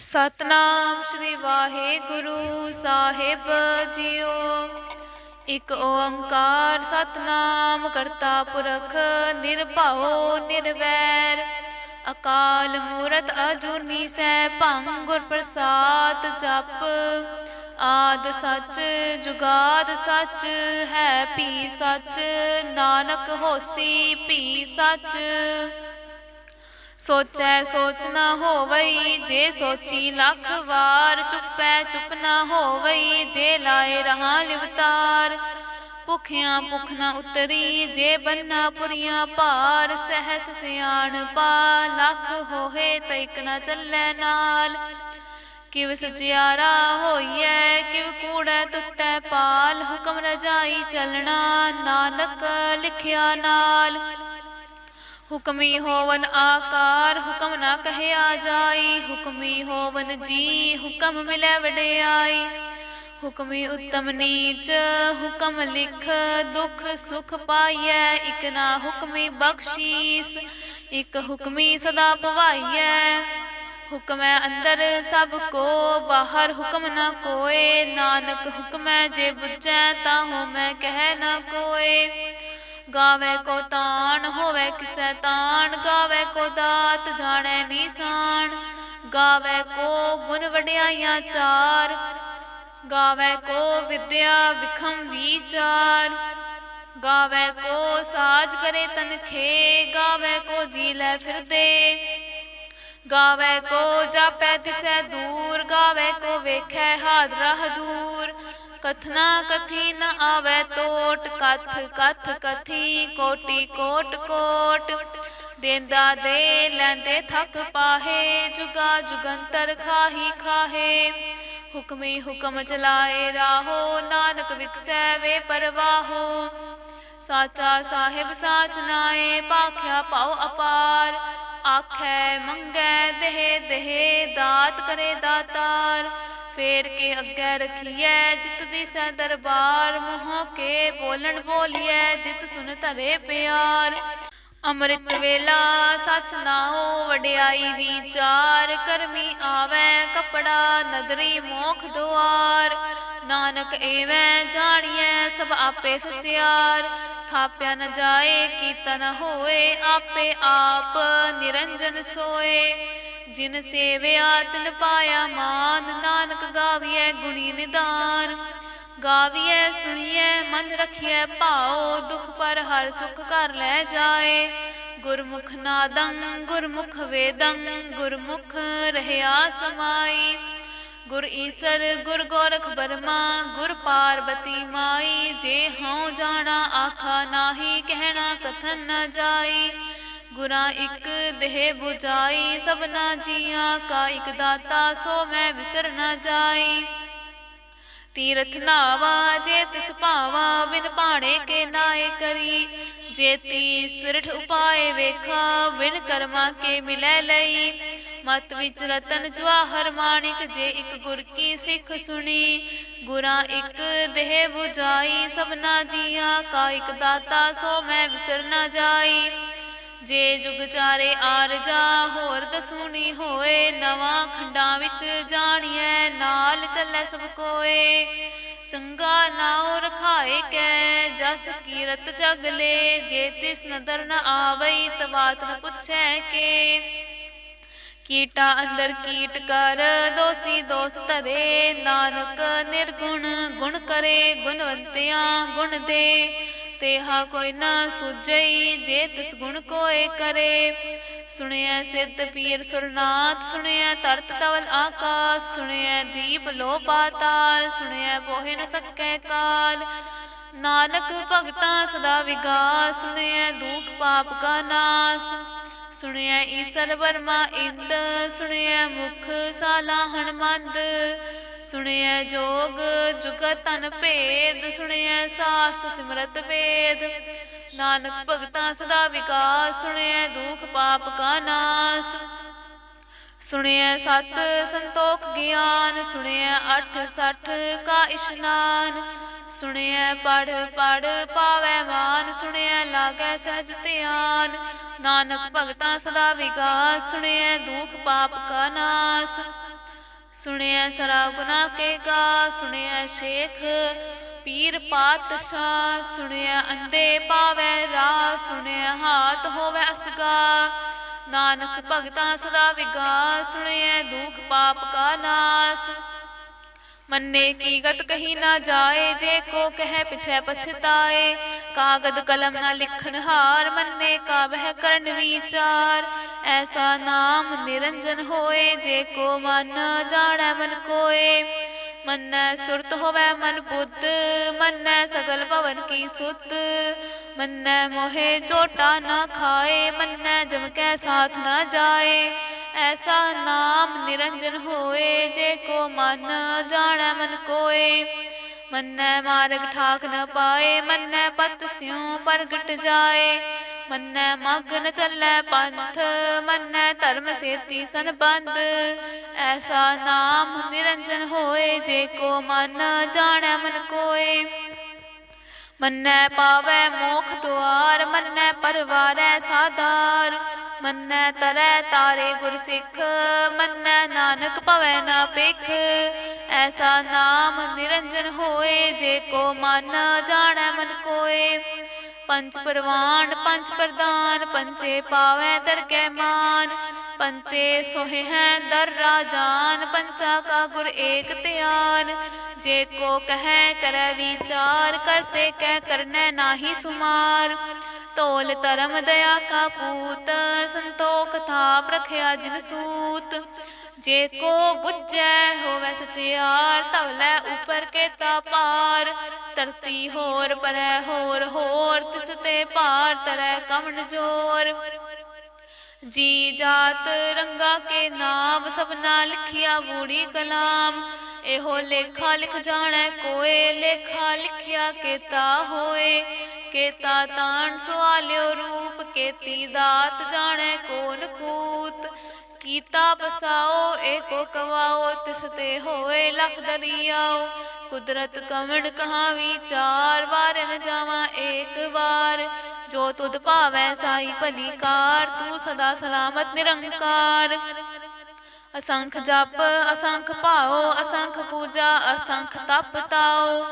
ਸਤਨਾਮ ਸ੍ਰੀ ਵਾਹਿਗੁਰੂ ਸਾਹਿਬ JIO. ਇਕ ਓੰਕਾਰ ਸਤਨਾਮ ਕਰਤਾ ਪੁਰਖ ਨਿਰਭਉ ਨਿਰਵੈਰ। ਅਕਾਲ ਮੂਰਤ ਅਜੂਨੀ ਸੈਭੰ ਗੁਰ ਪ੍ਰਸਾਦ ਜਪ। ਆਦਿ ਸੱਚ ਜੁਗਾਦ ਸੱਚ ਹੈ ਭੀ ਸੱਚ। ਨਾਨਕ ਹੋਸੀ ਭੀ ਸੱਚ। ਸੋਚੈ ਸੋਚ ਨਾ ਹੋਵਈ ਜੇ ਸੋਚੀ ਲੱਖ ਵਾਰ। ਚੁੱਪੈ ਚੁੱਪ ਨਾ ਹੋਵਈ ਜੇ ਲਾਏ ਰਹਾ ਲਿਵਤਾਰ। ਭੁਖਿਆਂ ਭੁਖ ਨਾ ਉਤਰੀ ਜੇ ਬੰਨਾ ਪੁਰੀਆਂ ਭਾਰ। ਸਹਿਸ ਸਿਆਣਪਾ ਲੱਖ ਹੋਏ ਤਇਕ ਨਾ ਚੱਲੈ ਨਾਲ। ਕਿਵ ਸਚਿਆਰਾ ਹੋਈਐ ਕਿਵ ਕੂੜੈ ਟੁੱਟੈ ਪਾਲ। ਹੁਕਮ ਰਜਾਈ ਚੱਲਣਾ ਨਾਨਕ ਲਿਖਿਆ ਨਾਲ। ਹੁਕਮੀ ਹੋਵਨ ਆਕਾਰ ਹੁਕਮ ਨਾ ਕਹਿਆ ਜਾਈ। ਹੁਕਮੀ ਹੋਵਨ ਜੀ ਹੁਕਮ ਮਿਲੈ ਵਡਿਆਈ। ਹੁਕਮੀ ਉੱਤਮ ਨੀਚ ਹੁਕਮ ਲਿਖ। ਦੁਖ ਸੁਖ ਪਾਈਐ ਇਕ ਨਾ ਹੁਕਮੀ ਬਖਸ਼ੀਸ। ਇਕ ਹੁਕਮੀ ਸਦਾ ਭਵਾਈਐ। ਹੁਕਮੈ ਅੰਦਰ ਸਭ ਕੋ ਬਾਹਰ ਹੁਕਮ ਨਾ ਕੋਇ। ਨਾਨਕ ਹੁਕਮੈ ਜੇ ਬੁਝੈ ਤਾਹੂ ਮੈਂ ਕਹਿ ਨਾ ਕੋਇ। ਗਾਵੈ ਕੋ ਤਾਣ ਹੋਵੈ ਕਿਸੈ ਤਾਣ। ਗਾਵੈ ਕੋ ਦਾਤ ਜਾਣੈ ਨੀਸਾਨ। ਗਾਵੈ ਕੋ ਗੁਣ ਵਡਿਆਈਆਂ ਚਾਰ। ਗਾਵੈ ਕੋ ਵਿਦਿਆ ਵਿਖਮ ਵੀਚਾਰ। ਗਾਵੈ ਕੋ ਸਾਜ ਕਰੇ ਤਨਖੇ। ਗਾਵੈ ਕੋ ਜੀ ਲੈ ਫਿਰਦੇ। ਗਾਵੈ ਕੋ ਜਾਪੈ ਦਿਸੈ ਦੂਰ। ਗਾਵੈ ਕੋ ਵੇਖੈ ਹਾਦਰਾ ਹਦੂਰ। ਕਥਨਾ ਕਥੀ ਨ ਆਵੈ ਤੋਟ। ਕਥ ਕਥ ਕਥੀ ਕੋਟਿ ਕੋਟਿ ਕੋਟਿ। ਦੇਂਦਾ ਦੇ ਲੈਂਦੇ ਥਕ ਪਾਹੇ। ਜੁਗਾ ਜੁਗੰਤਰ ਖਾਹੀ ਖਾਹੇ। ਹੁਕਮੀ ਹੁਕਮ ਚਲਾਏ ਰਾਹੋ। ਨਾਨਕ ਵਿਖਸੈ ਵੇ ਪਰਵਾਹੋ। ਸਾਚਾ ਸਾਹਿਬ ਸਾਚ ਨਾਏ ਭਾਖਿਆ ਭਾਉ ਅਪਾਰ। ਆਖੈ ਮੰਗੈ ਦੇਹ ਦੇਹ ਦਾਤ ਕਰੇ ਦਾਤਾਰ। ਫੇਰ ਕੇ ਅੱਗੇ ਰਖੀਐ ਜਿਤ ਦਿਸੈ ਦਰਬਾਰ। ਮੂੰਹ ਕੇ ਬੋਲਣ ਬੋਲੀਐ ਜਿਤ ਸੁਨ ਧਰੇ ਪਿਆਰ। ਅੰਮ੍ਰਿਤ ਵੇਲਾ ਸਚ ਨਾਉ ਵਡਿਆਈ ਵੀਚਾਰ। ਕਰਮੀ ਆਵੈ ਕਪੜਾ ਨਦਰੀ ਮੋਖ ਦੁਆਰ। ਨਾਨਕ ਏਵੈ ਜਾਣੀਐ ਸਭ ਆਪੇ ਸਚਿਆਰ। ਥਾਪਿਆ ਨ ਜਾਏ ਕੀਤਾ ਨ ਹੋਏ। ਆਪੇ ਆਪ ਨਿਰੰਜਨ ਸੋਏ। ਜਿਨ ਸੇਵਿਆ ਤਿਨ ਪਾਇਆ ਮਾਨ। ਨਾਨਕ ਗਾਵੀਐ ਗੁਣੀ ਨਿਦਾਨ। ਗਾਵੀਐ ਸੁਣੀਐ ਮਨ ਰਖੀਐ ਭਾਉ। ਦੁਖ ਪਰ ਹਰਿ ਸੁਖ ਘਰ ਲੈ ਜਾਏ। ਗੁਰਮੁਖ ਨਾਦੰ ਗੁਰਮੁਖ ਵੇਦੰ ਗੁਰਮੁਖ ਰਹਿਆ ਸਮਾਈ। ਗੁਰ ਈਸਰ ਗੁਰ ਗੋਰਖ ਬਰਮਾ ਗੁਰ ਪਾਰਬਤੀ ਮਾਈ। ਜੇ ਹਉ ਜਾਣਾ ਆਖਾ ਨਾਹੀ ਕਹਿਣਾ ਕਥਨ ਨ ਜਾਈ। ਗੁਰਾਂ ਇਕ ਦੇਹ 부ਜਾਈ ਸਭਨਾ ਜੀਆਂ ਕਾ ਇਕ ਦਾਤਾ। ਸੋ ਮੈਂ ਵਿਸਰ ਨ ਜਾਈ। ਤੀਰਥ ਨਾਵਾ ਜੇ ਤਿਸ ਭਾਵਾ। ਬਿਨ ਭਾਣੇ ਕੇ ਨਾਏ ਕਰੀ। ਜੇਤੀ ਸੁਰਠ ਉਪਾਏ ਵੇਖਾ। ਬਿਨ ਕਰਮਾ ਕੇ ਮਿਲੈ ਲਈ। ਮਤ ਵਿੱਚ ਰਤਨ ਜਵਾਹਰ ਮਾਣਿਕ। ਜੇ ਇਕ ਗੁਰ ਕੀ ਸਿੱਖ ਸੁਣੀ। ਗੁਰਾਂ ਇਕ ਦੇਹ 부ਜਾਈ ਸਭਨਾ ਜੀਆਂ ਕਾ ਇਕ ਦਾਤਾ। ਸੋ ਮੈਂ ਵਿਸਰ ਨ ਜਾਈ। ਜੇ ਜੁਗ ਚਾਰੇ ਆਰਜਾ ਹੋਰ ਦਸੂਣੀ ਹੋਏ। ਨਵਾਂ ਖੰਡਾਂ ਵਿੱਚ ਜਾਣੀਐ ਨਾਲ ਚੱਲੈ ਸਭ ਕੋਏ। ਚੰਗਾ ਨਾਉ ਰਖਾਏ ਕੈ ਜਸ ਕੀਰਤ ਜਗ ਲੇ। ਜੇ ਤਿਸ ਨਦਰ ਨ ਆਵਈ ਤਵਾਤ ਨ ਪੁੱਛੈ ਕੇ। ਕੀਟਾ ਅੰਦਰ ਕੀਟ ਕਰ ਦੋਸੀ ਦੋਸ ਧਰੇ। ਨਾਨਕ ਨਿਰਗੁਣ ਗੁਣ ਕਰੇ ਗੁਣਵੰਤਿਆਂ ਗੁਣ ਦੇ। ਤੇਹਾ ਕੋਈ ਨਾ ਸੁਝਈ ਜੇ ਤਿਸ ਗੁਣ ਕੋਇ ਕਰੇ। ਸੁਣਿਐ ਸਿੱਧ ਪੀਰ ਸੁਰਨਾਥ। ਸੁਣਿਐ ਤਰਤ ਧਵਲ ਆਕਾਸ। ਸੁਣਿਐ ਦੀਪ ਲੋ ਪਾਤਾਲ। ਸੁਣਿਐ ਪੋਹਿ ਨ ਸਕੈ ਕਾਲ। ਨਾਨਕ ਭਗਤਾਂ ਸਦਾ ਵਿਗਾਸ। ਸੁਣਿਐ ਦੂਖ ਪਾਪ ਕਾ ਨਾਸ। ਸੁਣਿਐ ਈਸਰ ਬਰਮਾ ਇੰਦ। ਸੁਣਿਐ ਮੁਖ ਸਾਲਾਹਣ ਮੰਦ। ਸੁਣਿਐ ਜੋਗ ਜੁਗਤ ਤਨ ਭੇਦ। ਸੁਣਿਐ ਸਾਸਤ ਸਿਮਰਤ ਵੇਦ। ਨਾਨਕ ਭਗਤਾਂ ਸਦਾ ਵਿਗਾਸ। ਸੁਣਿਐ ਦੂਖ ਪਾਪ ਕਾ ਨਾਸ। ਸੁਣਿਐ ਸਤ ਸੰਤੋਖ ਗਿਆਨ। ਸੁਣਿਐ ਅਠ ਸਠ ਕਾ ਇਸ਼ਨਾਨ। ਸੁਣਿਐ ਪੜ੍ਹ ਪੜ੍ਹ ਪਾਵੈ ਮਾਨ। ਸੁਣਿਐ ਲਾਗੈ ਸਹਿਜ ਧਿਆਨ। ਨਾਨਕ ਭਗਤਾਂ ਸਦਾ ਵਿਗਾਸ। ਸੁਣਿਐ ਦੂਖ ਪਾਪ ਕਾ ਨਾਸ। ਸੁਣਿਐ ਸਰਾ ਗੁਨਾ ਕੇ ਗਾ, ਸੁਣਿਐ ਸ਼ੇਖ ਪੀਰ ਪਾਤਸ਼ਾਹ, ਸੁਣਿਐ ਅੰਧੇ ਪਾਵੈ ਰਾਹ, ਸੁਣਿਐ ਹਾਥ ਹੋਵੈ ਅਸਗਾ, ਨਾਨਕ ਭਗਤਾਂ ਸਦਾ ਵਿਗਾਸ, ਸੁਣਿਐ ਦੁਖ ਪਾਪ ਕਾ ਨਾਸ। ਮੰਨੇ ਕੀ ਗਤ ਕਹੀ ਨਾ ਜਾਏ, ਜੇ ਕੋ ਕਹਿ ਪਿਛੈ ਪਛਤਾਏ, ਕਾਗਦ ਕਲਮ ਨਾ ਲਿਖਨ ਹਾਰ, ਮੰਨੇ ਕਾ ਬਹਿ ਕਰਨ ਵਿਚਾਰ। ਐਸਾ ਨਾਮ ਨਿਰੰਜਨ ਹੋਏ, ਜੇ ਕੋ ਮਨ ਜਾਣੈ ਮਨ ਕੋਏ, ਮੰਨੈ ਸੁਰਤ ਹੋਵੈ ਮਨ ਬੁੱਧ, ਮੰਨੈ ਸਗਲ ਭਵਨ ਕੀ ਸੁਤ, ਮੰਨੈ ਮੋਹਿ ਝੋਟਾ ਨਾ ਖਾਏ, ਮੰਨੈ ਜਮ ਕੈ ਸਾਥ ਨਾ ਜਾਏ। ਐਸਾ ਨਾਮ ਨਿਰੰਜਨ ਹੋਏ, ਜੇ ਕੋ ਮਨ ਜਾਣੈ ਮਨ ਕੋਏ, ਮੰਨੈ ਮਾਰਗ ਠਾਕ ਨ ਪਾਏ, ਮੰਨੈ ਪਤ ਸਿਉ ਪ੍ਰਗਟ ਜਾਏ, ਮੰਨੈ ਮਗ ਨ ਚੱਲੈ ਪੰਥ, ਮੰਨੈ ਧਰਮ ਸੇਤੀ ਸੰਬੰਧ। ਐਸਾ ਨਾਮ ਨਿਰੰਜਨ ਹੋਏ, ਜੇ ਕੋ ਮਨ ਜਾਣੈ ਮਨ ਕੋਏ, ਮੰਨੈ ਪਾਵੈ ਮੋਖ ਦੁਆਰ, ਮੰਨੈ ਪਰਵਾਰੈ ਸਾਧਾਰ, ਮੰਨੈ ਤਰੈ ਤਾਰੇ ਗੁਰ ਸਿੱਖ, ਮੰਨੈ ਨਾਨਕ ਭਵੈ ਨਾ ਭਿਖ। ਐਸਾ ਨਾਮ ਨਿਰੰਜਨ ਹੋਏ, ਜੇ ਕੋ ਮਨ ਜਾਣੈ ਮਨ ਕੋਏ, ਪੰਚ ਪਰਵਾਨ ਪੰਚ ਪ੍ਰਧਾਨ, ਪੰਚੇ ਪਾਵੈ ਦਰਗਹਿ ਮਾਨ, ਪੰਚੇ ਸੋਹਿ ਹੈ ਦਰ ਰਾਜਾਨ, ਪੰਚਾ ਕਾ ਗੁਰ ਏਕ ਧਿਆਨ। ਜੇ ਕੋ ਕਹਿ ਕਰੈ ਵਿਚਾਰ, ਕਰਤੇ ਕਹਿ ਕਰਨੈ ਨਾਹੀ ਸੁਮਾਰ, ਧੌਲ ਧਰਮ ਦਇਆ ਕਾ ਪੂਤ, ਸੰਤੋਖ ਥਾਪ ਰਖਿਆ ਜਿਨ ਸੂਤ। ਜੇ ਕੋ ਬੁੱਝੈ ਹੋਵੈ ਸਚਿਆਰ, ਧਵਲੈ ਉਪਰ ਕੇਤਾ ਪਾਰ, ਧਰਤੀ ਹੋਰ ਪਰੈ ਹੋਰ ਹੋਰ, ਤਿਸ ਤੇ ਭਾਰ ਤਰੈ ਕਵਣ ਜੋਰ। ਜੀ ਜਾਤ ਰੰਗਾ ਕੇ ਨਾਮ, ਸਭਨਾ ਲਿਖਿਆ ਬੂੜੀ ਕਲਾਮ, ਇਹੋ ਲੇਖਾ ਲਿਖ ਜਾਣੈ ਕੋਏ, ਲੇਖਾ ਲਿਖਿਆ ਕੇਤਾ ਹੋਏ। ਕੇਤਾ ਤਾਣ ਸੁਆਲਿਓ ਰੂਪ, ਕੇਤੀ ਦਾਤ ਜਾਣੈ ਕੋਨ ਕੂਤ, ਕੀਤਾ ਪਸਾਓ ਏਕੋ ਕਵਾਓ, ਤਿਸ ਤੇ ਹੋਏ ਲਖ ਦਰਿਆਓ। ਕੁਦਰਤ ਕਵਣ ਕਹਾ ਵਿਚਾਰ, ਵਾਰ ਨ ਜਾਵਾਂ ਏਕ ਵਾਰ, ਜੋ ਤੁਧ ਭਾਵੈ ਸਾਈ ਭਲੀ ਕਾਰ, ਤੂੰ ਸਦਾ ਸਲਾਮਤ ਨਿਰੰਕਾਰ। ਅਸੰਖ ਜਪ ਅਸੰਖ ਭਾਉ, ਅਸੰਖ ਪੂਜਾ ਅਸੰਖ ਤਪ ਤਾਉ,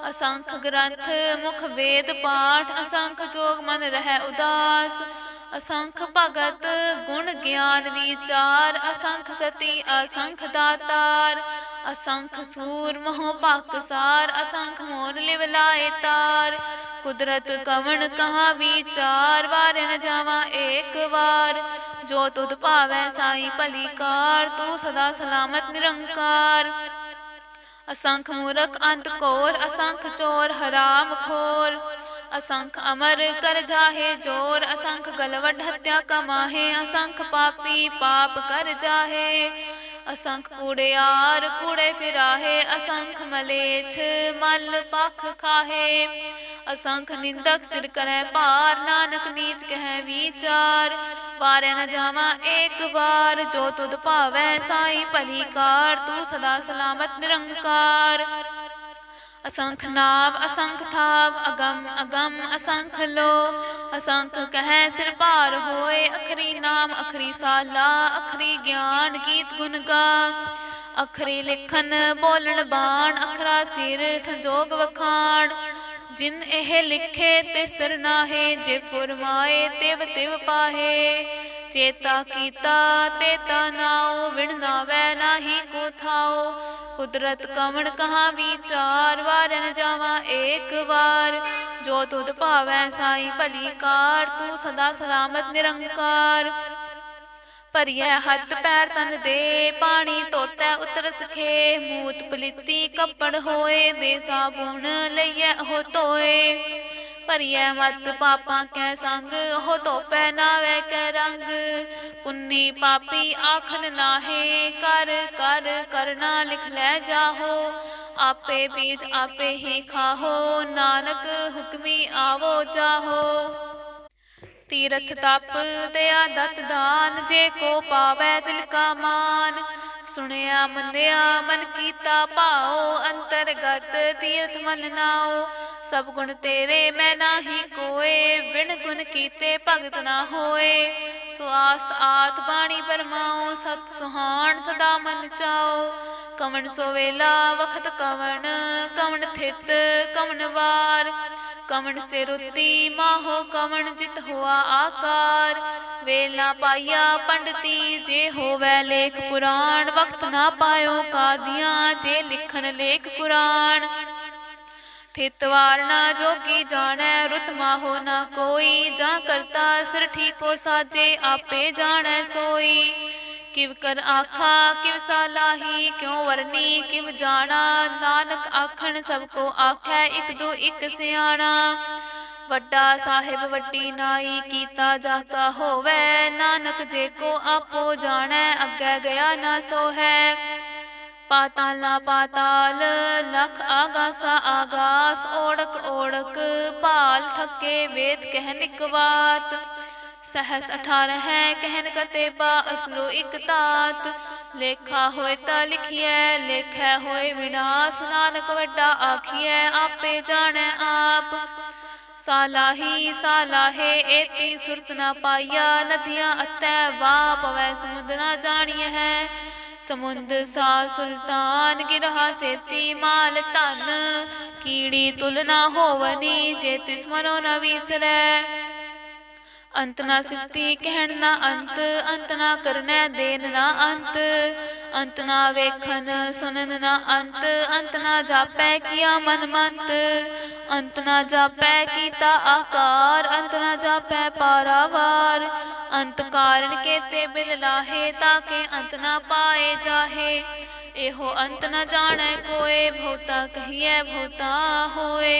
ਅਸੰਖ ਗ੍ਰੰਥ ਮੁਖ ਵੇਦ ਪਾਠ, ਅਸੰਖ ਜੋਗ ਮਨ ਰਹਿ ਉਦਾਸ, ਅਸੰਖ ਭਗਤ ਗੁਣ ਗਿਆਨ ਵਿਚਾਰ, ਅਸੰਖ ਸਤੀ ਅਸੰਖ ਦਾਤਾਰ, ਅਸੰਖ ਸੂਰ ਮੋਹ ਪਾਕਸਾਰ, ਅਸੰਖ ਮੋਨ ਲਿਵ ਲਾਏ ਤਾਰ। ਕੁਦਰਤ ਕਵਣ ਕਹਾ ਵਿਚਾਰ, ਵਾਰ ਨ ਜਾਵਾਂ ਏਕ ਵਾਰ, ਜੋ ਤੁਧ ਭਾਵੈ ਸਾਈ ਭਲੀ ਕਾਰ, ਤੂੰ ਸਦਾ ਸਲਾਮਤ ਨਿਰੰਕਾਰ। ਅਸੰਖ ਮੂਰਖ ਅੰਤ ਘੋਰ, ਅਸੰਖ ਚੋਰ ਹਰਾਮ ਖੋਰ, ਅਸੰਖ ਅਮਰ ਕਰ ਜਾਹੇ ਜੋਰ, ਅਸੰਖ ਗਲਵਢ ਹੱਤਿਆ ਕਮਾਹੇ, ਅਸੰਖ ਪਾਪੀ ਪਾਪ ਕਰ ਜਾਹੇ, ਅਸੰਖ ਕੂੜਿਆਰ ਕੂੜੇ ਫਿਰਾਹੇ, ਅਸੰਖ ਮਲੇਛ ਮਲ ਪਖ ਖਾਹੇ, ਅਸੰਖ ਨਿੰਦਕ ਸਿਰ ਕਰੈ ਭਾਰ, ਨਾਨਕ ਨੀਚ ਕਹਿ ਵਿਚਾਰ। ਵਾਰ ਨ ਜਾਵਾਂ ਏਕ ਵਾਰ, ਜੋ ਤੁਧ ਭਾਵੈ ਸਾਈ ਭਲੀ ਕਾਰ, ਤੂੰ ਸਦਾ ਸਲਾਮਤ ਨਿਰੰਕਾਰ। ਅਸੰਖ ਨਾਵ ਅਸੰਖ ਥਾਵ, ਅਗਮ ਅਗਮ ਅਸੰਖ ਲੋ, ਅਸੰਖ ਕਹਿ ਸਿਰ ਭਾਰ ਹੋਏ, ਅਖਰੀ ਨਾਮ ਅਖਰੀ ਸਾਲਾ, ਅਖਰੀ ਗਿਆਨ ਗੀਤ ਗੁਣ ਗਾ, ਅਖਰੀ ਲਿਖਨ ਬੋਲਣ ਬਾਣ, ਅਖਰਾ ਸਿਰ ਸੰਜੋਗ ਵਖਾਣ। ਜਿਨ ਇਹ ਲਿਖੇ ਤੇ ਸਿਰ ਨਾਹੇ, ਜੇ ਫੁਰਮਾਏ ਤਿਵ ਤਿਵ ਪਾਹੇ, ਚੇਤਾ ਕੀਤਾ ਤੇਤਾ ਨਾਉ, ਵਿਣ ਨਾਵੈ ਨਾਹੀ ਕੋ ਥਾਉ। ਕੁਦਰਤ ਕਵਣ ਕਹਾ ਵਿਚਾਰ, ਵਾਰ ਨ ਜਾਵਾਂ ਏਕ ਵਾਰ, ਜੋ ਤੁਧ ਭਾਵੈ ਸਾਈ ਭਲੀ ਕਾਰ, ਤੂੰ ਸਦਾ ਸਲਾਮਤ ਨਿਰੰਕਾਰ। ਭਰੀਐ ਹੱਥ ਪੈਰ ਤਨ ਦੇ, ਪਾਣੀ ਧੋਤੈ ਉਤਰ ਸਖੇ, ਮੂਤ ਪਲੀਤੀ ਕੱਪੜ ਹੋਏ, ਦੇ ਸਾਬੁਣ ਲਈਐ ਉਹ ਧੋਏ। ਭਰੀਐ ਮਤ ਪਾਪਾਂ ਕੈ ਸੰਗ, ਉਹ ਧੋਪੈ ਨਾਵੈ ਕੈ ਰੰਗ, ਪੁੰਨੀ ਪਾਪੀ ਆਖਨ ਨਾਹੇ, ਕਰ ਕਰ ਕਰਨਾ ਲਿਖ ਲੈ ਜਾਹੋ, ਆਪੇ ਬੀਜ ਆਪੇ ਹੀ ਖਾਹੋ, ਨਾਨਕ ਹੁਕਮੀ ਆਵੋ ਜਾਹੋ। ਤੀਰਥ ਤਪ ਦਇਆ ਦਤ ਦਾਨ, ਜੇ ਕੋ ਪਾਵੈ ਤਿਲ ਕਾ ਮਾਨ, ਸੁਣਿਆ ਮੰਨਿਆ ਮਨ ਕੀਤਾ ਭਾਉ, ਅੰਤਰਗਤ ਤੀਰਥ ਮਨ ਨਾਉ। ਸਭ ਗੁਣ ਤੇਰੇ ਮੈਂ ਨਾਹੀ ਕੋਏ, ਬਿਨ ਗੁਣ ਕੀਤੇ ਭਗਤ ਨਾ ਹੋਏ। ਸੋ ਆਸਤ ਆਤ ਬਾਣੀ ਬਰਮਾਉ, ਸਤ ਸੁਹਾਣ ਸਦਾ ਮਨ ਚਾਉ। ਕਵਣ ਸੋ ਵੇਲਾ ਵਖਤ ਕਵਣ, ਕਵਣ ਥਿਤ ਕਵਣ ਵਾਰ। ਕਵਣ ਸੇ ਰੁੱਤੀ ਮਾਹੋ ਕਵਣ ਜਿਤ ਹੋਆ ਆਕਾਰ। ਵੇਲਾ ਪਾਈਆ ਪੰਡਤੀ ਜੇ ਹੋਵੈ ਲੇਖ ਪੁਰਾਣ, ਵਕਤ ਨਾ ਪਾਇਓ ਕਾਦੀਆਂ ਜੇ ਲਿਖਣ ਲੇਖ ਕੁਰਾਨ। ਥਿਤ ਵਾਰ ਨਾ ਜੋਗੀ ਜਾਣੈ, ਰੁਤ ਮਾਹੋ ਨਾ ਕੋਈ। ਜਾਂ ਕਰਤਾ ਸਿਰ ਠੀਕੋ ਸਾਜੇ, ਆਪੇ ਜਾਣੈ ਸੋਈ। ਕਿਵ ਕਰ ਆਖਾ ਕਿਵ ਸਾਲਾਹੀ, ਕਿਉ ਵਰਨੀ ਕਿਵ ਜਾਣਾ। ਨਾਨਕ ਆਖਣ ਸਭ ਕੋ ਆਖੈ, ਇਕ ਦੂ ਇਕ ਸਿਆਣਾ। ਵੱਡਾ ਸਾਹਿਬ ਵੱਡੀ ਨਾਈ, ਕੀਤਾ ਜਾਤਾ ਹੋਵੈ। ਨਾਨਕ ਜੇ ਕੋ ਆਪੋ ਜਾਣੈ, ਅੱਗੇ ਗਿਆ ਨਾ ਸੋਹੈ। ਪਾਤਾਲਾ ਪਾਤਾਲ ਲਖ ਆਗਾਸਾ ਆਗਾਸ। ਓੜਕ ਓੜਕ ਭਾਲ ਥਕੇ, ਵੇਦ ਕਹਿ ਨਿਕਵਾਤ। सहस 18 है कहन कतेबा, असलो इक तात। लेखा होए ता लिखिए, लेखै होए विनाश। नानक वड्डा आखिए, आपे जाने आप। सालाही सालाहे एती सुरत ना पाइया। नदियाँ अतै वाह पवै समुद्र ना जानिए है। समुंद सा सुल्तान गिरहा सेती माल धन। कीड़ी तुल ना होवनी, जे तिस मनो न विसरै। अंत ना सिफती कहण ना अंत, अंत ना करनै देन ना अंत। अंत ना वेखन सुनन ना अंत, अंत ना जापै किया मन मंत। अंत ना जापै कीता आकार, अंत ना जापै पारावार। अंत कारण केते बिल लाहे, ताके अंत ना पाए जाहे। एहो अंत न जाणै कोय, बहुता कहिए बहुता होए।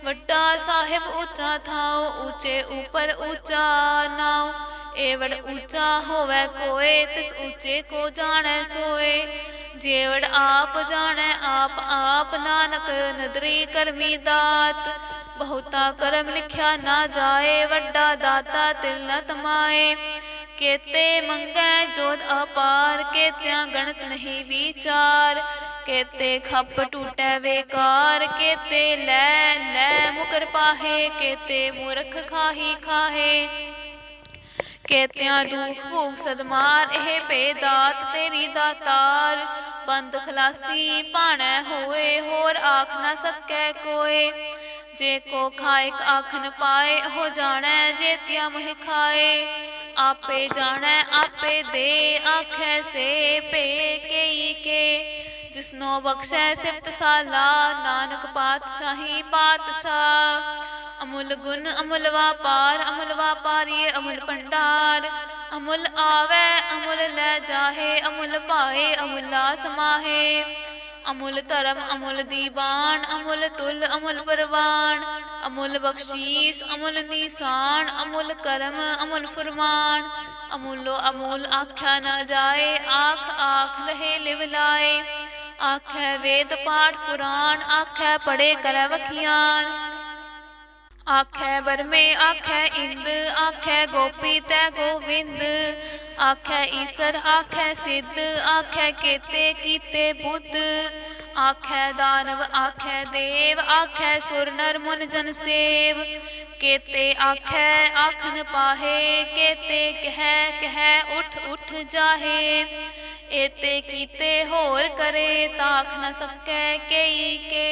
ਵੱਡਾ ਸਾਹਿਬ ਉੱਚਾ ਥਾਉ, ਉੱਚੇ ਉਪਰ ਉੱਚਾ ਨਾਉ। ਏਵੜ ਉੱਚਾ ਹੋਵੈ ਕੋਏ, ਤਿਸ ਉੱਚੇ ਕੋ ਜਾਣੈ ਸੋਏ। ਜੇਵੜ ਆਪ ਜਾਣੈ ਆਪ ਆਪ, ਨਾਨਕ ਨਦਰੀ ਕਰਮੀ ਦਾਤ। ਬਹੁਤਾ ਕਰਮ ਲਿਖਿਆ ਨਾ ਜਾਏ, ਵੱਡਾ ਦਾਤਾ ਤਿਲ ਨ ਤਮਾਏ। केते मंगै जोध अपार, केत्या गणत नहीं विचार। केते खप टूटै बेकार, केते लै लै मुकर पाहे। केते मूर्ख खाही खाहे, केत्या दुख भूख सदमार। एह पे दात तेरी दातार, बंद खलासी भाणै होए। होर आख न सकै कोय, जे को खाएक आखन पाए। हो जाणै जेतिया मोह खाए, आपे जाणै आपे दे। आखै से पे केई के, जिसनो बख्शै सिफत साला। नानक पातशाही पातशाह, अमुल गुण अमुल वापार। अमुल वापारी अमुल भंडार, अमुल आवे अमुल लै जाहे। अमुल पाए अमुला समाहे। अमुल धर्म अमुल दीवान, अमुल तुल अमुल परवान। अमुल बख्शीस अमुल निशान, अमुल करम अमुल फुरमान। अमुलो अमूल आख्या न जाए, आख आख रहे लिव लाए। आखै वेद पाठ पुराण, आखै पढ़े करै वखियान। आखै बरमे आखै इंद, आखै गोपी तै गोविंद। आखै ईसर आखै सिद्ध, आखै केते कीते बुद्ध। आखै दानव आखै देव, आखै सुर नर मुन जन सेव। केते आखै आखन पाहे, केते कहै कहै उठ उठ जाहे। एते कीते होर करे, ताख न सकै केई के।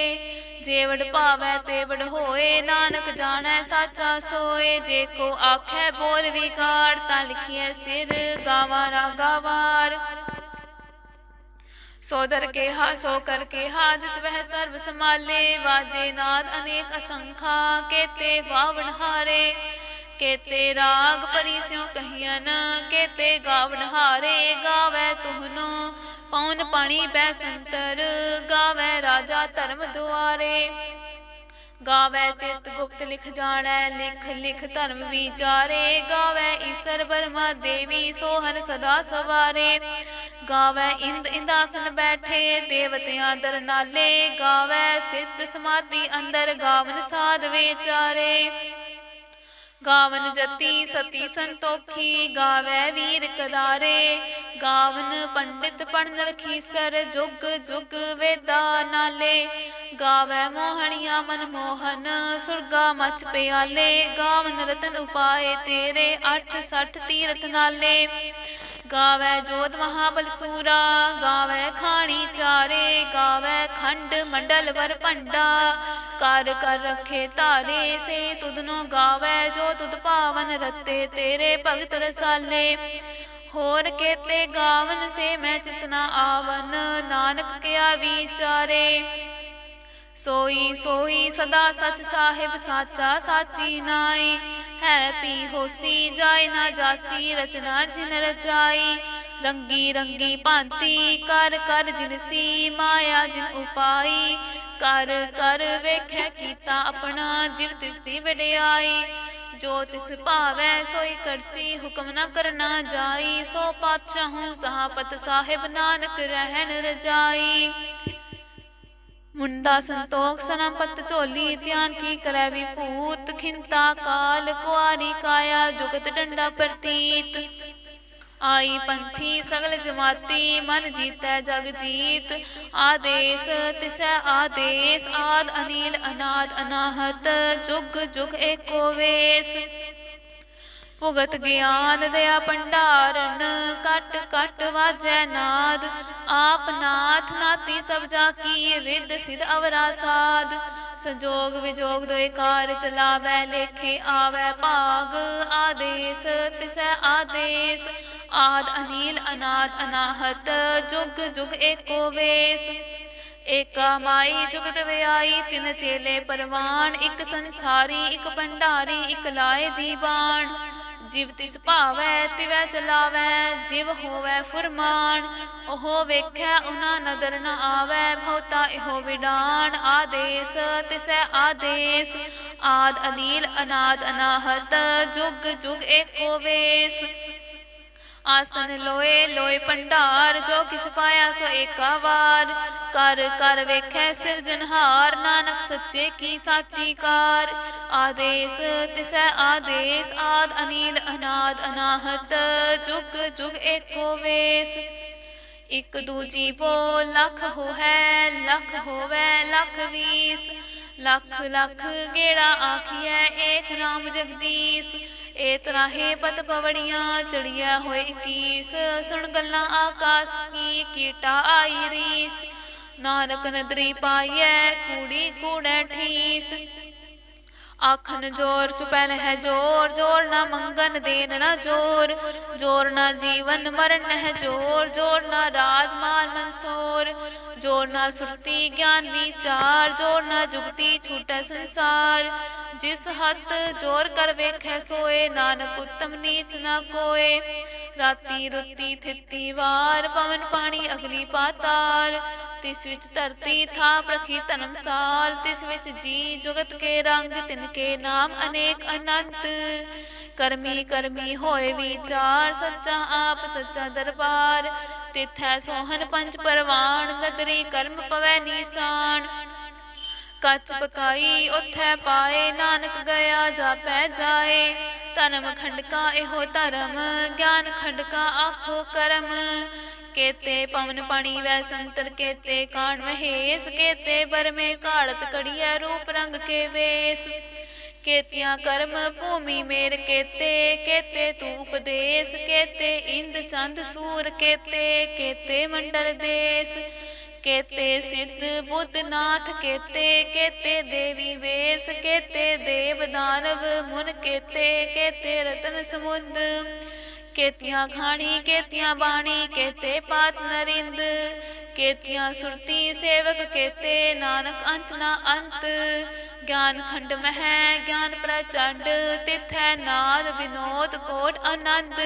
जेवड़ भावै तेवड़ होए, नानक जाणै साचा सोए। जे को आखै बोल विगाड़, तां लिखिए सिर गावा रागा वार। सो दर के हा सो कर के हा, जित वह सर्व संभाले। वाजे नाद अनेक असंखा, केते वावन हारे। केते राग परी स्यों कहियन, केते गावन हारे। गावै तुहनो पौन पाणी बैसंतर, गावै राजा धर्म दुआरे। गावै चित गुप्त लिख जाणै, लिख लिख धर्म विचारे। गावै ईसर बर्मा देवी, सोहन सदा सवारे। गावै इंद इंदासन बैठे, देवतियां दर नाले। गावै सिद्ध समाधि अंदर, गावन साध विचारे। ਗਾਵਨ ਜਤੀ ਸਤੀ ਸੰਤੋਖੀ, ਗਾਵੈ ਵੀਰ ਕਰਾਰੇ। ਗਾਵਨ ਪੰਡਿਤ ਪੜਨ ਰਖੀਸਰ, ਜੁਗ ਜੁਗ ਵੇਦਾ ਨਾਲੇ। ਗਾਵੈ ਮੋਹਣੀਆਂ ਮਨ ਮੋਹਨ, ਸੁਰਗਾ ਮਚ ਪਿਆਲੇ। ਗਾਵਨ ਰਤਨ ਉਪਾਏ ਤੇਰੇ, 68 ਤੀਰਥ ਨਾਲੇ। ਗਾਵੈ ਜੋਤ ਮਹਾਬਲ ਸੂਰਾ, ਗਾਵੈ ਖਾਣੀ ਚਾਰੇ। ਗਾਵੈ ਖੰਡ ਮੰਡਲ ਵਰ ਭੰਡਾ, ਕਰ ਕਰ ਰਖੇ ਧਾਰੇ। ਸੇ ਤੁਧਨੋ ਗਾਵੈ ਜੋ ਤੁਧ ਭਾਵਨ, ਰਤੇ ਤੇਰੇ ਭਗਤ ਰਸਾਲੇ। ਹੋਰ ਕੇਤੇ ਗਾਵਨ ਸੇ ਮੈਂ ਚਿਤਨਾ ਆਵਨ, ਨਾਨਕ ਕਿਆ ਵਿਚਾਰੇ। ਸੋਈ ਸੋਈ ਸਦਾ ਸਚ ਸਾਹਿਬ, ਸਾਚਾ ਸਾਚੀ ਨਾਈ। ਹੈ ਪੀ ਹੋਸੀ ਜਾਏ ਨਾ ਜਾਸੀ, ਰਚਨਾ ਜਿਨ ਰਚਾਈ। ਰੰਗੀ ਰੰਗੀ ਭਾਂਤੀ ਕਰ ਕਰ ਜਿਨਸੀ, ਮਾਇਆ ਜਿਨ ਉਪਾਈ। ਕਰ ਕਰ ਵੇਖੈ ਕੀਤਾ ਆਪਣਾ, ਜਿਵ ਤਿਸ ਦੀ ਵਡਿਆਈ। ਜੋ ਤਿਸ ਭਾਵੈ ਸੋਈ ਕਰਸੀ, ਹੁਕਮ ਨ ਕਰਨਾ ਜਾਈ। ਸੋ ਪਾਤਸ਼ਾਹੂ ਸਹਾਪਤ ਸਾਹਿਬ, ਨਾਨਕ ਰਹਿਣ ਰਜਾਈ। ਮੁੰਡਾ ਸੰਤੋਖ ਸਨਾਪਤ ਝੋਲੀ, ਧਿਆਨ ਕੀ ਕਰੈ ਵਿਭੂਤ। ਖਿੰਤਾ ਕਾਲ ਕੁਆਰੀ ਕਾਇਆ, ਜੁਗਤ ਡੰਡਾ ਪ੍ਰਤੀਤ। ਆਈ ਪੰਥੀ ਸਗਲ ਜਮਾਤੀ, ਮਨ ਜੀਤੈ ਜਗ ਜੀਤ। ਆਦੇਸ ਤਿਸੈ ਆਦੇਸ, ਆਦ ਅਨੀਲ ਅਨਾਦ ਅਨਾਹਤ। ਜੁਗ ਜੁਗ ਏਕੋ ਵੇਸ। ਭੁਗਤ ਗਿਆਨ ਦਇਆ ਭੰਡਾਰਨ, ਕਟ ਕਟ ਵਾਜੈ ਨਾਦ। ਆਪ ਨਾਥ ਨਾਤੀ ਸਭ ਜਾ ਕੀ, ਰਿੱਧ ਸਿਧ ਅਵਰਾ ਸਾਧ। ਸੰਜੋਗ ਵਿਜੋਗ ਦੋਇ ਕਾਰ, ਚਲਾਵੈ ਲੇਖੇ ਆਵੈ ਭਾਗ। ਆਦੇਸ ਤਿਸੈ ਆਦੇਸ, ਆਦ ਅਨੀਲ ਅਨਾਦ ਅਨਾਹਤ। ਜੁਗ ਜੁਗ ਏਕੋ ਵੇਸ। ਏਕਾ ਮਾਈ ਜੁਗਤ ਵਿਆਈ, ਤਿਨ ਚੇਲੇ ਪਰਵਾਨ। ਇੱਕ ਸੰਸਾਰੀ ਇੱਕ ਭੰਡਾਰੀ, ਇੱਕ ਲਾਏ ਦੀਵਾਨ। ਜਿਵ ਤਿਸ ਭਾਵੈ ਤਿਵੈ ਚਲਾਵੈ, ਜਿਵ ਹੋਵੈ ਫੁਰਮਾਨ। ਉਹ ਵੇਖੈ ਉਨਾ ਨਦਰ ਨ ਆਵੈ, ਬਹੁਤਾ ਇਹੋ ਵਿਡਾਨ। ਆਦੇਸ ਤਿਸੈ ਆਦੇਸ, ਆਦ ਅਨੀਲ ਅਨਾਦ ਅਨਾਹਤ। ਜੁਗ ਜੁਗ ਏਕੋ ਵੇਸ। ਆਸਨ ਲੋਏ ਲੋਏ ਭੰਡਾਰ, ਜੋ ਕਿਛ ਪਾਇਆ ਸੋ ਏਕਾ ਵਾਰ। ਕਰ ਕਰ ਵੇਖੈ ਸਿਰਜਨਹਾਰ, ਨਾਨਕ ਸੱਚੇ ਕੀ ਸਾਚੀ ਕਾਰ। ਆਦੇਸ ਤਿਸੈ ਆਦੇਸ, ਆਦ ਅਨੀਲ ਅਨਾਦ ਅਨਾਹਤ। ਜੁਗ ਜੁਗ ਏਕੋ ਵੇਸ। ਇਕ ਦੂਜੀ ਬੋਲ ਲੱਖ ਹੋਵੈ, ਲੱਖ ਹੋਵੈ ਲੱਖ ਵੀਸ। ਲੱਖ ਲੱਖ ਗੇੜਾ ਆਖੀਐ, ਏਕ ਨਾਮ ਜਗਦੀਸ਼। ਏ ਤਰਾਹੇ ਪਤ ਪਵੜੀਆਂ, ਚੜੀਐ ਹੋਏ 21। ਸੁਣ ਗੱਲਾਂ ਆਕਾਸ ਕੀ, ਕੀਟਾ ਆਈ ਰੀਸ। ਨਾਨਕ ਨਦਰੀ ਪਾਈਐ, ਕੂੜੀ ਕੂੜੈ ਠੀਸ। ਆਖਣ ਜੋਰ ਚੁਪੈ ਨਹਿ ਜੋਰ, ਜੋਰ ਨਾ ਮੰਗਨ ਦੇਨ ਨਾ ਜੋਰ। ਜੋਰ ਨਾ ਜੀਵਨ ਮਰਨ ਨਹਿ ਜੋਰ, ਜੋਰ ਨਾ ਰਾਜ ਮਾਲ ਮਨਸੋਰ। ਜੋਰ ਨਾ ਸੁਰਤੀ ਗਿਆਨ ਵਿਚਾਰ, ਜੋਰ ਨਾ ਜੁਗਤੀ ਛੂਟੈ ਸੰਸਾਰ। ਜਿਸ ਹੱਥ ਜੋਰ ਕਰ ਵੇਖੈ ਸੋਏ, ਨਾਨਕ ਉੱਤਮ ਨੀਚ ਨਾ ਕੋਏ। ਰਾਤੀ ਰੁੱਤੀ ਥਿੱਤੀ ਵਾਰ, ਪਵਨ ਪਾਣੀ ਅਗਨੀ ਪਾਤਾਲ। ਤਿਸ ਵਿੱਚ ਧਰਤੀ ਥਾਪ ਰਖੀ ਧਰਮਸਾਲ। ਤਿਸ ਵਿੱਚ ਜੀ ਜੁਗਤ ਕੇ ਰੰਗ, ਤਿਨ ਕੇ ਨਾਮ ਅਨੇਕ ਅਨੰਤ। ਕਰਮੀ ਕਰਮੀ ਹੋਏ ਵਿਚਾਰ, ਸੱਚਾ ਆਪ ਸੱਚਾ ਦਰਬਾਰ। ਤਿਥੈ ਸੋਹਨ ਪੰਚ ਪਰਵਾਨ, ਨਦਰੀ ਕਰਮ ਪਵੈ ਨੀਸਾਨ। ਕੱਚ ਪਕਾਈ ਉਥੈ ਪਾਏ, ਨਾਨਕ ਗਿਆ ਜਾਪੈ ਜਾਏ। ਧਰਮ ਖੰਡਕਾ ਇਹੋ ਧਰਮ, ਗਿਆਨ ਖੰਡਕਾ ਆਖੋ ਕਰਮ। ਕੇਤੇ ਪਵਨ ਪਾਣੀ ਵੈ ਸੰਤਰ, ਕੇਤੇ ਕਾਣ ਮਹੇਸ਼। ਕੇਤੇ ਬਰਮੇ ਘਾੜਤ ਕੜੀਐ, ਰੂਪ ਰੰਗ ਕੇ ਵੇਸ। ਕੇਤੀਆਂ ਕਰਮ ਭੂਮੀ ਮੇਰ ਕੇਤੇ, ਕੇਤੇ ਤੂੰ ਉਪਦੇਸ। ਕੇਤੇ ਇੰਦ ਚੰਦ ਸੂਰ ਕੇਤੇ, ਕੇਤੇ ਮੰਡਲ ਦੇਸ। ਕੇਤੇ ਸਿੱਧ ਬੁੱਧ ਨਾਥ ਕੇਤੇ, ਕੇਤੇ ਦੇਵੀ ਵੇਸ। ਕੇਤੇ ਦੇਵ ਦਾਨਵ ਮੁਨ ਕੇਤੇ, ਕੇਤੇ ਰਤਨ ਸਮੁੰਦ। ਕੇਤੀਆਂ ਖਾਣੀ ਕੇਤੀਆਂ ਬਾਣੀ, ਕੇਤੇ ਪਾਤ ਨਰਿੰਦ। ਕੇਤੀਆਂ ਸੁਰਤੀ ਸੇਵਕ ਕੇਤੇ, ਨਾਨਕ ਅੰਤ ਨਾ ਅੰਤ। ਗਿਆਨ ਖੰਡ ਮਹਿ ਗਿਆਨ ਪ੍ਰਚੰਡ, ਤਿਥੈ ਨਾਦ ਵਿਨੋਦ ਕੋਟ ਆਨੰਦ।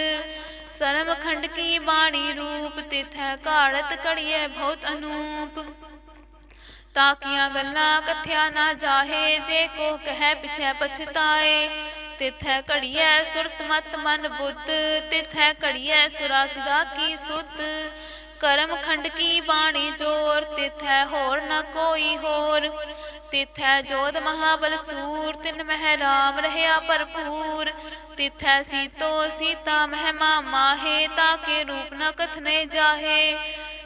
ਸਰਮ ਖੰਡ ਕੀ ਬਾਣੀ ਰੂਪ, ਤਿਥੈ ਘਾੜਤ ਕੜੀਐ ਬਹੁਤ ਅਨੂਪ। ਤਾਕੀਆਂ ਗੱਲਾਂ ਕਥਿਆ ਨਾ ਜਾਹੇ, ਜੇ ਕੋ ਕਹਿ ਪਿਛੈ ਪਛਤਾਏ। ਤਿਥੈ ਘੜੀਐ ਸੁਰਤ ਮਤ ਮਨ ਬੁੱਧ, ਤਿਥੈ ਘੜੀਐ ਸੁਰਾ ਸਿਧਾ ਕੀ ਸੁਧ। ਕਰਮ ਖੰਡ ਕੀ ਬਾਣੀ ਜੋਰ, ਤਿਥੈ ਹੋਰ ਨ ਕੋਈ ਹੋਰ। ਤਿਥੈ ਜੋਤ ਮਹਾਬਲ ਸੂਰ, ਤਿਨ ਮਹਿ ਰਾਮ ਰਹਿਆ ਭਰਪੂਰ। ਤਿਥੈ ਸੀਤੋ ਸੀਤਾ ਮਹਿਮਾ ਮਾਹੇ, ਤਾਕੇ ਰੂਪ ਨ ਕਥਨੇ ਜਾਹੇ।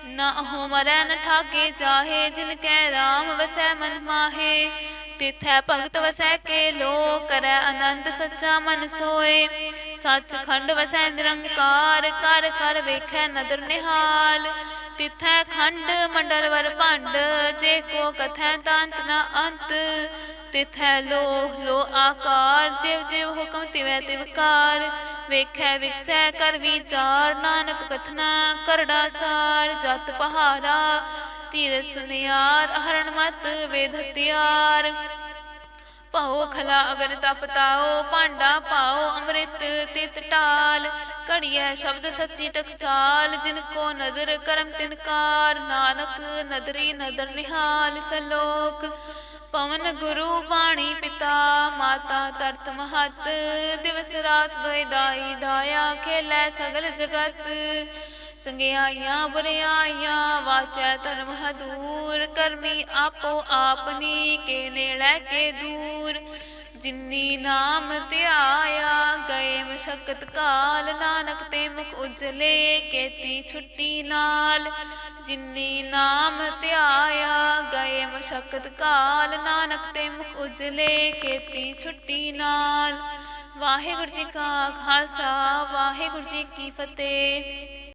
ਨਾ ਅਹੋ ਮਰੈ ਨ ਠਾਗੇ ਜਾਹੇ, ਜਿਨ ਕੈ ਰਾਮ ਵਸੈ ਮਨ ਮਾਹੇ। ਤਿਥੈ ਭਗਤ ਵਸੈ ਕੇ ਲੋ, ਕਰੈ ਆਨੰਦ ਸੱਚਾ ਮਨ ਸੋਏ। ਸੱਚ ਖੰਡ ਵਸੈ ਨਿਰੰਕਾਰ, ਕਰ ਕਰ ਵੇਖੈ ਨਦਰ ਨਿਹਾਲ। ਤਿਥੈ ਖੰਡ ਮੰਡਲ ਵਰ ਭੰਡ, ਜੇ ਕੋ ਕਥੈ ਤਾਂ ਅੰਤ ਨ ਅੰਤ। ਤਿਥੈ ਲੋ ਆਕਾਰ, ਜਿਵ ਜਿਵ ਹੁਕਮ ਤਿਵੈ ਤਿਵ ਕਾਰ। ਵੇਖੈ ਵਿਗਸੈ ਕਰ ਵਿਚਾਰ, ਨਾਨਕ ਕਥਨਾ ਕਰੜਾ ਸਾਰ। ਜਤ ਪਹਾਰਾ ਧੀਰ ਸੁਨਿਆਰ, ਹਰਨ ਮਤ ਵੇਦ ਹਤਿਆਰ। ਭਉ ਖਲਾ ਅਗਨ ਤਪ ਤਾਓ, ਭਾਂਡਾ ਪਾਓ ਅੰਮ੍ਰਿਤ ਤਿਤ ਢਾਲ। ਘੜੀਐ ਸ਼ਬਦ ਸੱਚੀ ਟਕਸਾਲ, ਜਿਨ ਕੋ ਨਦਰ ਕਰਮ ਤਿਨ ਕਾਰ। ਨਾਨਕ ਨਦਰੀ ਨਦਰ ਨਿਹਾਲ। ਸਲੋਕ ਪਵਨ ਗੁਰੂ ਬਾਣੀ ਪਿਤਾ, ਮਾਤਾ ਧਰਤ ਮਹਤ। ਦਿਵਸ ਰਾਤ ਦੋਇ ਦਾਈ ਦਾਇਆ, ਖੇਲੈ ਸਗਲ ਜਗਤ। ਚੰਗਿਆਈਆਂ ਬੁਰਿਆਈਆਂ ਵਾਚੈ ਧਰਮ ਹਦੂਰ। ਕਰਮੀ ਆਪੋ ਆਪਨੀ, ਕੇ ਨੇੜੈ ਕੇ ਦੂਰ। ਜਿਨੀ ਨਾਮ ਧਿਆਇਆ, ਗਏ ਮਸ਼ਕਤ ਕਾਲ। ਨਾਨਕ ਤੇ ਮੁਖ ਉਜਲੇ, ਕੇਤੀ ਛੁੱਟੀ ਨਾਲ। ਜਿਨੀ ਨਾਮ ਧਿਆਇਆ, ਗਏ ਮਸ਼ਕਤ ਕਾਲ। ਨਾਨਕ ਤੇ ਮੁਖ ਉਜਲੇ, ਕੇਤੀ ਛੁੱਟੀ ਨਾਲ। ਵਾਹਿਗੁਰੂ ਜੀ ਕਾ ਖਾਲਸਾ, ਵਾਹਿਗੁਰੂ ਜੀ ਕੀ ਫਤਿਹ।